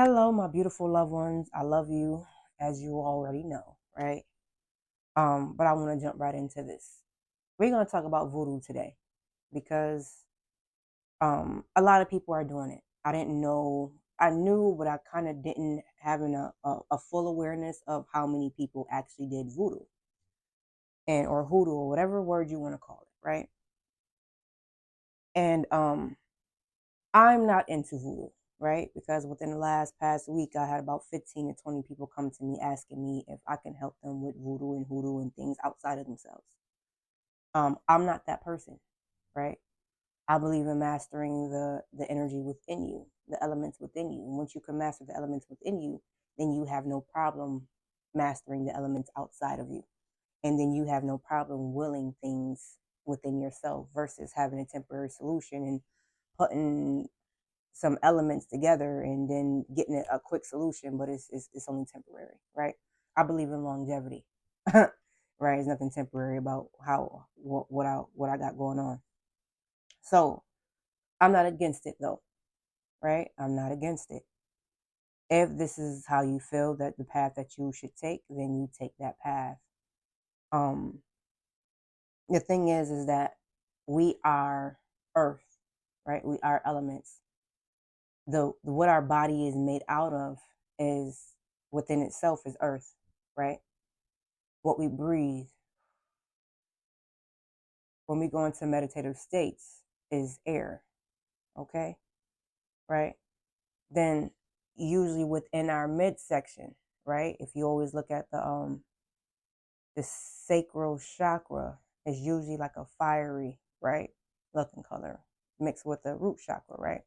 Hello, my beautiful loved ones. I love you, as you already know, right? But I want to jump right into this. We're gonna talk about voodoo today because a lot of people are doing it. I didn't know. I knew, but I kind of didn't having a full awareness of how many people actually did voodoo and or hoodoo or whatever word you want to call it, right? And I'm not into voodoo, right? Because within the last past week, I had about 15 to 20 people come to me asking me if I can help them with voodoo and hoodoo and things outside of themselves. I'm not that person, right? I believe in mastering the energy within you, the elements within you. And once you can master the elements within you, then you have no problem mastering the elements outside of you. And then you have no problem willing things within yourself versus having a temporary solution and putting some elements together and then getting a quick solution, but it's only temporary, right? I believe in longevity, right? There's nothing temporary about how what I got going on. So I'm not against it though, right? I'm not against it. If this is how you feel that the path that you should take, then you take that path. Um, the thing is that we are earth, right? We are elements. The what our body is made out of is within itself is earth, right? What we breathe when we go into meditative states is air, okay? Right? Then usually within our midsection, right? If you always look at the sacral chakra is usually like a fiery, right? Looking color mixed with the root chakra, right?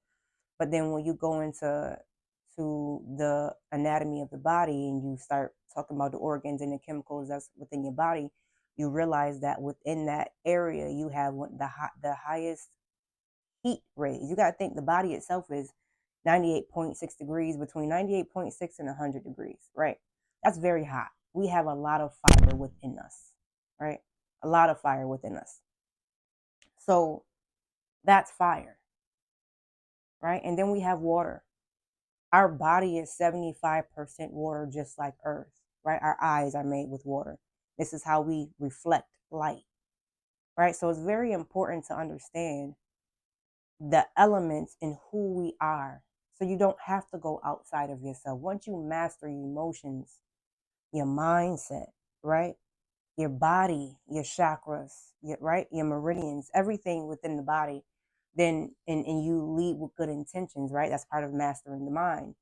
But then when you go into the anatomy of the body and you start talking about the organs and the chemicals that's within your body, you realize that within that area you have the highest heat rays. You got to think the body itself is 98.6 degrees, between 98.6 and 100 degrees, right? That's very hot. We have a lot of fire within us, right? A lot of fire within us. So that's fire, right? And then we have water. Our body is 75% water, just like Earth, right? Our eyes are made with water. This is how we reflect light, right? So it's very important to understand the elements in who we are. So you don't have to go outside of yourself. Once you master your emotions, your mindset, right? Your body, your chakras, right? Your meridians, everything within the body, then and you lead with good intentions, right? That's part of mastering the mind.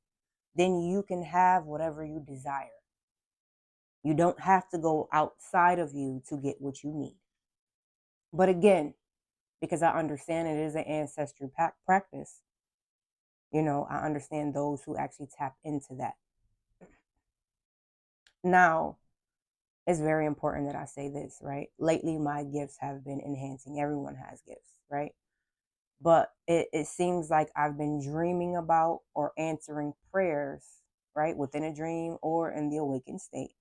Then you can have whatever you desire. You don't have to go outside of you to get what you need. But again, because I understand it is an ancestral practice, I understand those who actually tap into that. Now, it's very important that I say this, right? Lately, my gifts have been enhancing. Everyone has gifts, right? But it seems like I've been dreaming about or answering prayers, right? Within a dream or in the awakened state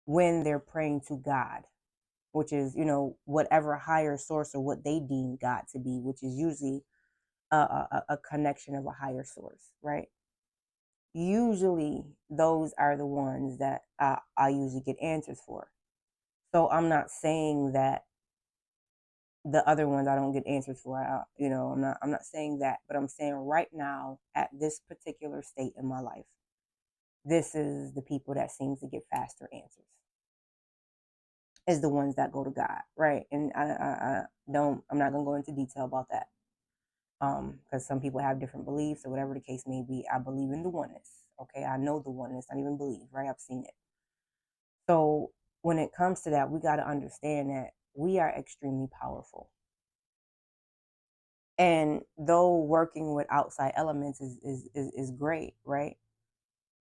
when they're praying to God, which is, whatever higher source or what they deem God to be, which is usually a connection of a higher source, right? Usually those are the ones that I usually get answers for. So I'm not saying that the other ones I don't get answers for. I'm not saying that, but I'm saying right now at this particular state in my life, this is the people that seems to get faster answers. Is the ones that go to God, right? And I don't. I'm not gonna go into detail about that, because some people have different beliefs or whatever the case may be. I believe in the oneness. Okay, I know the oneness. I don't even believe, right? I've seen it. So when it comes to that, we got to understand that we are extremely powerful. And though working with outside elements is great, right?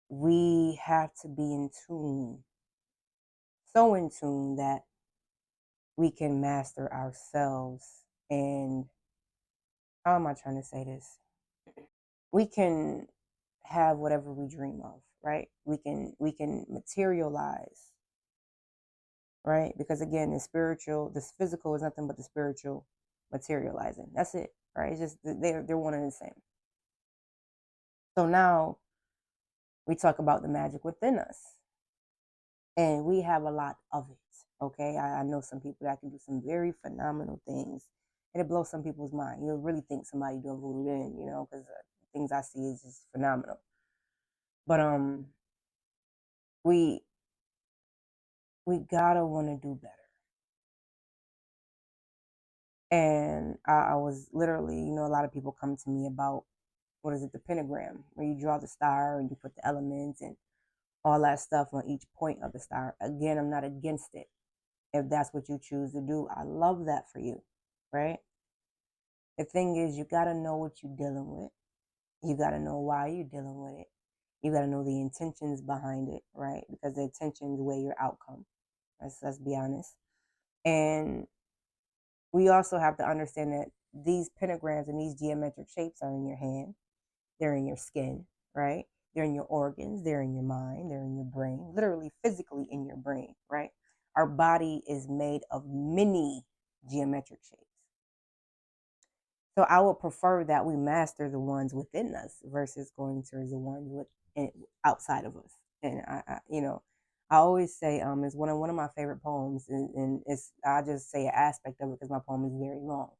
We have to be in tune, so in tune that we can master ourselves. And how am I trying to say this? We can have whatever we dream of, right? We can materialize, right? Because again, this physical is nothing but the spiritual materializing. That's it, right? It's just they're one and the same. So now we talk about the magic within us, and we have a lot of it. Okay, I know some people that can do some very phenomenal things, and it blows some people's mind. You'll really think somebody doing voodoo, then because things I see is just phenomenal. But we we gotta want to do better. And I was literally, a lot of people come to me about, what is it, the pentagram, where you draw the star and you put the elements and all that stuff on each point of the star. Again, I'm not against it. If that's what you choose to do, I love that for you, right? The thing is, you got to know what you're dealing with. You got to know why you're dealing with it. You got to know the intentions behind it, right? Because the intentions weigh your outcome. Let's be honest. And we also have to understand that these pentagrams and these geometric shapes are in your hand, they're in your skin, right? They're in your organs, they're in your mind, they're in your brain, literally physically in your brain, right? Our body is made of many geometric shapes. So I would prefer that we master the ones within us versus going to the ones outside of us. And I always say it's one of my favorite poems, and it's I just say an aspect of it because my poem is very long.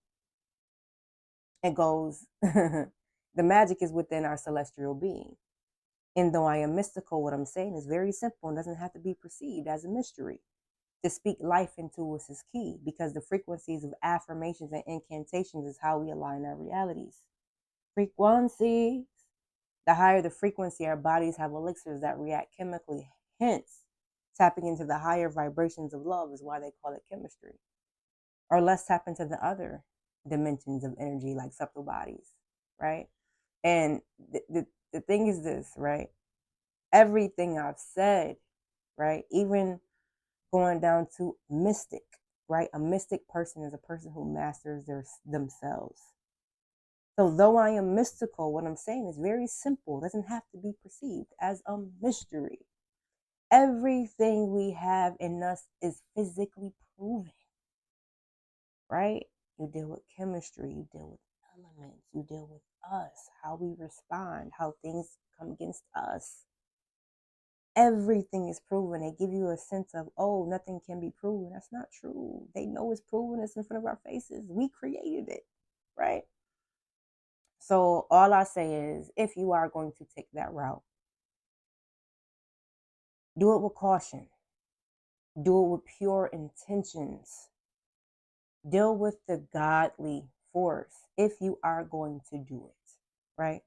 It goes, the magic is within our celestial being. And though I am mystical, what I'm saying is very simple and doesn't have to be perceived as a mystery. To speak life into us is key because the frequencies of affirmations and incantations is how we align our realities. Frequencies. The higher the frequency, our bodies have elixirs that react chemically. Hence, tapping into the higher vibrations of love is why they call it chemistry. Or let's tap into the other dimensions of energy like subtle bodies, right? And the thing is this, right? Everything I've said, right? Even going down to mystic, right? A mystic person is a person who masters themselves. So though I am mystical, what I'm saying is very simple. It doesn't have to be perceived as a mystery. Everything we have in us is physically proven, right? You deal with chemistry, you deal with elements, you deal with us, how we respond, how things come against us. Everything is proven. They give you a sense of, oh, nothing can be proven. That's not true. They know it's proven. It's in front of our faces. We created it, right? So all I say is, if you are going to take that route, do it with caution. Do it with pure intentions. Deal with the godly force if you are going to do it, right?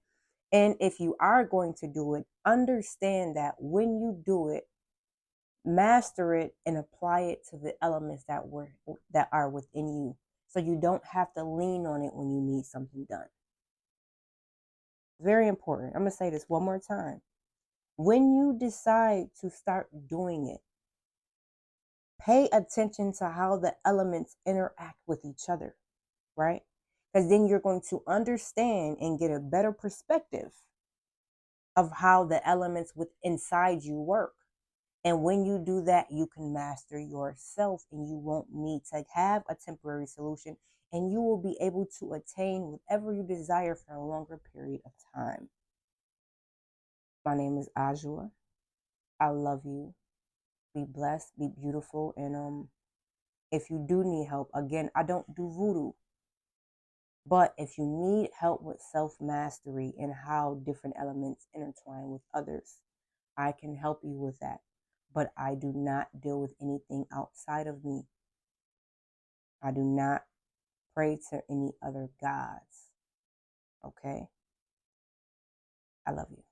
And if you are going to do it, understand that when you do it, master it and apply it to the elements that are within you, so you don't have to lean on it when you need something done. Very important. I'm going to say this one more time. When you decide to start doing it, pay attention to how the elements interact with each other, right? Because then you're going to understand and get a better perspective of how the elements inside you work. And when you do that, you can master yourself and you won't need to have a temporary solution, and you will be able to attain whatever you desire for a longer period of time. My name is Ajua. I love you. Be blessed, be beautiful. And if you do need help, again, I don't do voodoo. But if you need help with self mastery and how different elements intertwine with others, I can help you with that. But I do not deal with anything outside of me. I do not pray to any other gods. Okay? I love you.